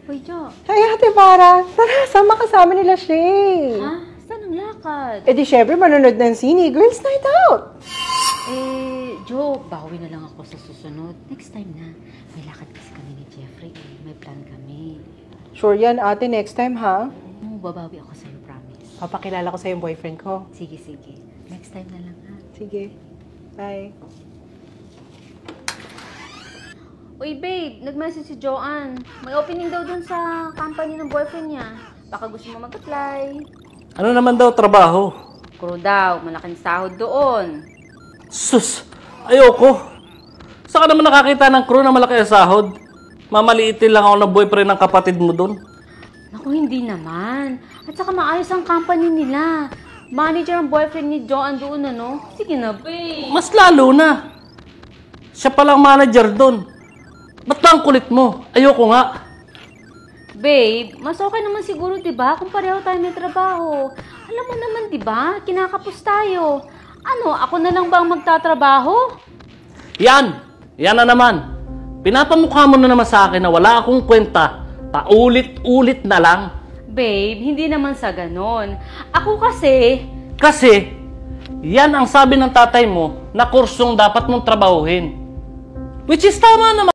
Uy, Jo. Ay, Ate Para. Tara, sama kasama nila Shay. Ha? Saan ang lakad? Eh di syempre, manonood ng sine. Girls night out. Jo, bawi na lang ako sa susunod. Next time na. May lakad kasi kami ni Jeffrey. May plan kami. Sure yan, ate. Next time, ha? Babawi ako sa'yo, promise. Papakilala ko sa'yo yung boyfriend ko. Sige, sige. Next time na lang, ha? Sige. Bye. Uy, babe. Nag-message si Joanne. May opening daw dun sa company ng boyfriend niya. Baka gusto mo mag-apply. Ano naman daw trabaho? Kuro daw. Malaking sahod doon. Sus! Ayoko! Saan ka naman nakakita ng crew na malaki ang sahod? Mamaliitin lang ako ng boyfriend ng kapatid mo doon. Naku, hindi naman. At saka maayos ang company nila. Manager ang boyfriend ni Joanne doon, ano? Sige na, babe. Mas lalo na. Siya palang manager doon. Ba't ba ang kulit mo? Ayoko nga. Babe, mas okay naman siguro, diba? Kung pareho tayo may trabaho. Alam mo naman, diba? Kinakapos tayo. Ano, ako na lang ba ang magtatrabaho? Yan! Yan na naman. Pinapamukha mo na naman sa akin na wala akong kwenta. Paulit-ulit na lang. Babe, hindi naman sa ganon. Ako kasi... Kasi, yan ang sabi ng tatay mo na kursong dapat mong trabahuhin. Which is tama naman.